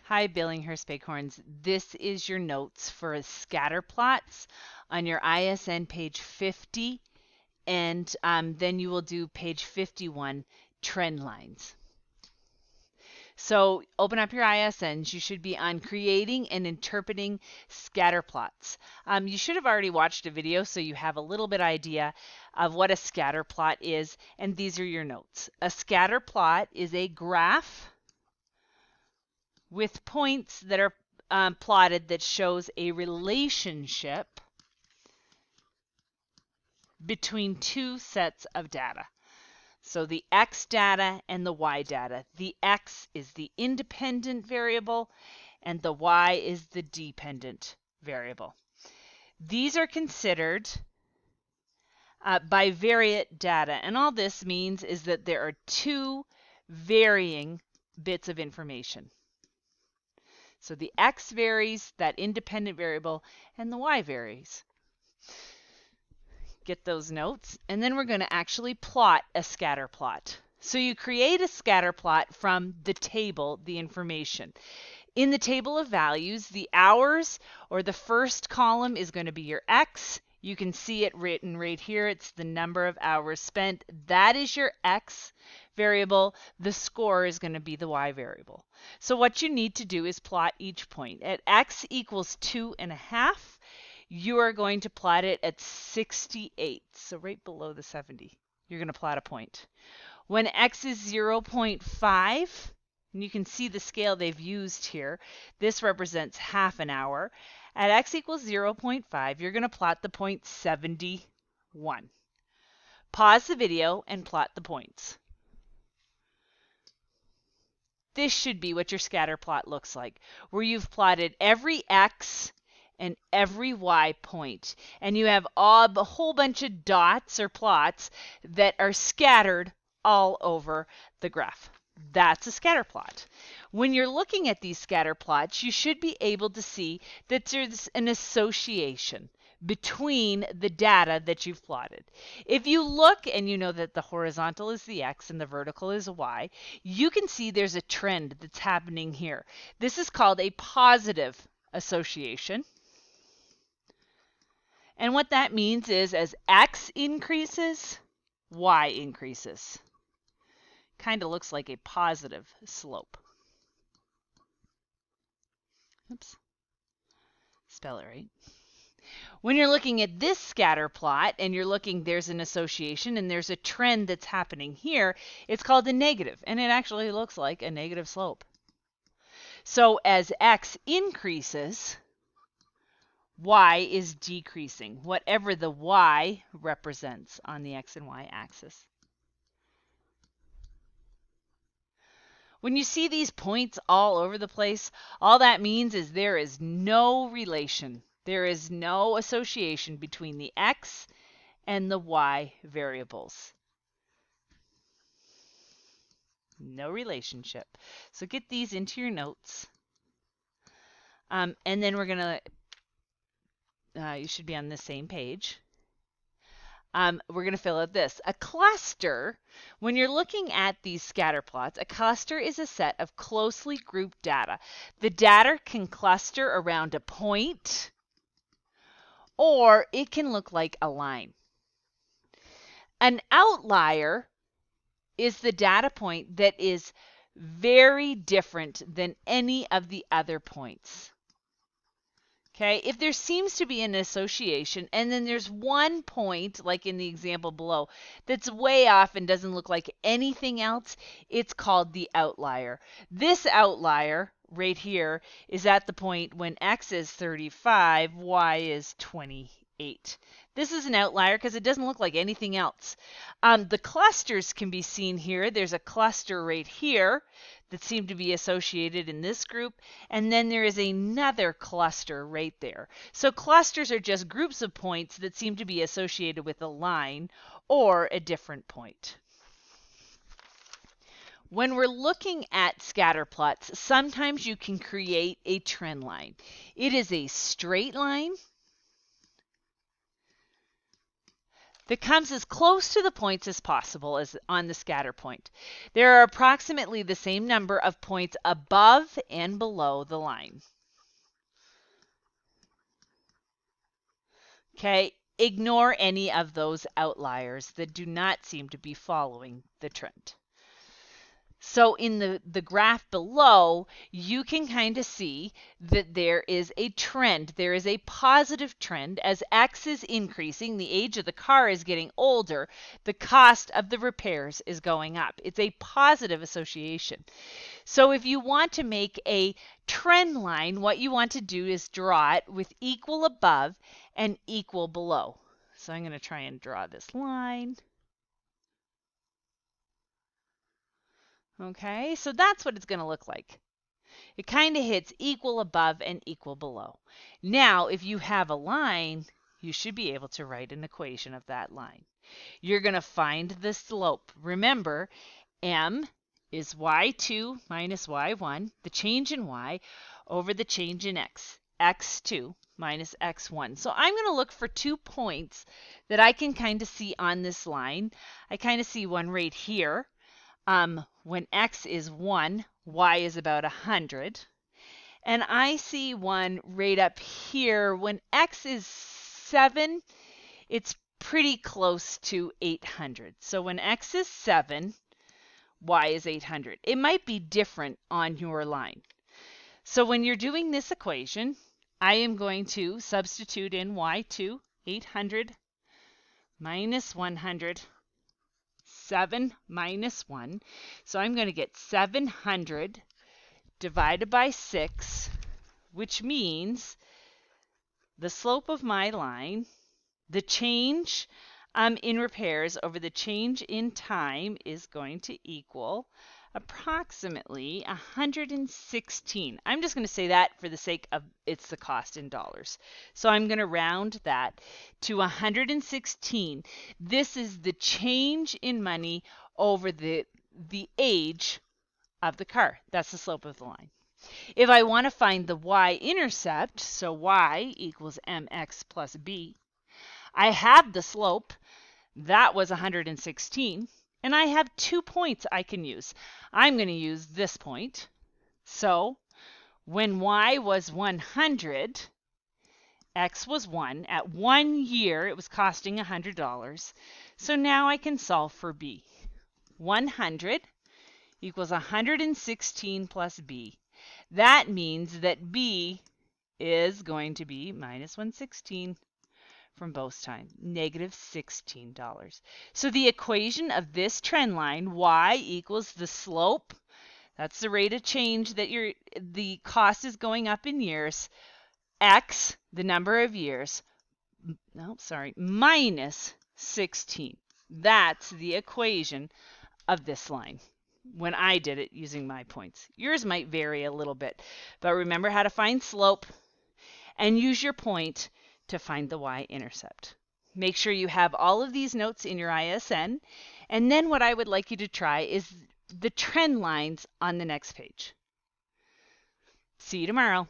Hi, Billinghurst Bighorns. This is your notes for Scaterplots on your ISN page 50, and then you will do page 51, trend lines. So open up your ISNs. You should be on creating and interpreting scatterplots. You should have already watched a video, so you have a little bit idea of what a scatterplot is, and these are your notes. A scatterplot is a graph with points that are plotted that shows a relationship between two sets of data. So the X data and the Y data. The X is the independent variable and the Y is the dependent variable. These are considered bivariate data, and all this means is that there are two varying bits of information. So the X varies, that independent variable, and the Y varies. Get those notes, and then we're going to actually plot a scatter plot. So you create a scatter plot from the table, the information. In the table of values, the hours, or the first column, is going to be your X. You can see it written right here. It's the number of hours spent. That is your X variable. The score is going to be the Y variable. So what you need to do is plot each point. At X equals 2.5, you are going to plot it at 68. So right below the 70, you're going to plot a point. When X is 0.5, and you can see the scale they've used here, this represents half an hour. At X equals 0.5, you're going to plot the point 71. Pause the video and plot the points. This should be what your scatter plot looks like, where you've plotted every X and every Y point, and you have a whole bunch of dots or plots that are scattered all over the graph. That's a scatter plot. When you're looking at these scatter plots, you should be able to see that there's an association between the data that you've plotted. If you look and you know that the horizontal is the X and the vertical is a Y, you can see there's a trend that's happening here. This is called a positive association. And what that means is as X increases, Y increases. Kind of looks like a positive slope. Oops. Spell it right. When you're looking at this scatter plot and you're looking, there's an association and there's a trend that's happening here, it's called a negative, and it actually looks like a negative slope. So as X increases, Y is decreasing, whatever the Y represents on the X and Y axis. When you see these points all over the place, all that means is there is no relation. There is no association between the X and the Y variables. No relationship. So get these into your notes. And then we're going to, you should be on the same page. We're going to fill out this. A cluster, when you're looking at these scatter plots, a cluster is a set of closely grouped data. The data can cluster around a point, or it can look like a line. An outlier is the data point that is very different than any of the other points. Okay, if there seems to be an association and then there's one point, like in the example below, that's way off and doesn't look like anything else, it's called the outlier. This outlier right here is at the point when X is 35, Y is 28. This is an outlier because it doesn't look like anything else. The clusters can be seen here. There's a cluster right here that seem to be associated in this group, and then there is another cluster right there. So clusters are just groups of points that seem to be associated with a line or a different point. When we're looking at scatter plots, sometimes you can create a trend line. It is a straight line that comes as close to the points as possible as on the scatter point. There are approximately the same number of points above and below the line. Okay, ignore any of those outliers that do not seem to be following the trend. So in the graph below, you can kind of see that there is a trend. There is a positive trend. As X is increasing, the age of the car is getting older, the cost of the repairs is going up. It's a positive association. So if you want to make a trend line, what you want to do is draw it with equal above and equal below. So I'm going to try and draw this line. Okay, so that's what it's going to look like. It kind of hits equal above and equal below. Now, if you have a line, you should be able to write an equation of that line. You're going to find the slope. Remember, m is y2 minus y1, the change in y, over the change in x, x2 minus x1. So I'm going to look for 2 points that I can kind of see on this line. I kind of see one right here. When x is 1, y is about 100. And I see one right up here. When x is 7, it's pretty close to 800. So when x is 7, y is 800. It might be different on your line. So when you're doing this equation, I am going to substitute in y2, 800 minus 100. 7 minus 1. So I'm going to get 700 divided by 6, which means the slope of my line, the change in repairs over the change in time is going to equal approximately 116. I'm just going to say that for the sake of it's the cost in dollars. So I'm going to round that to 116. This is the change in money over the age of the car. That's the slope of the line. If I want to find the y-intercept, so y equals mx plus b, I have the slope. That was 116. And I have 2 points I can use. I'm going to use this point. So when y was 100, x was 1. At 1 year, it was costing $100. So now I can solve for b. 100 equals 116 plus b. That means that b is going to be minus 116. From both sides, negative $16. So the equation of this trend line, y equals the slope, that's the rate of change that the cost is going up in years, x, the number of years, minus 16. That's the equation of this line when I did it using my points. Yours might vary a little bit, but remember how to find slope and use your point to find the y-intercept. Make sure you have all of these notes in your ISN, and then what I would like you to try is the trend lines on the next page. See you tomorrow.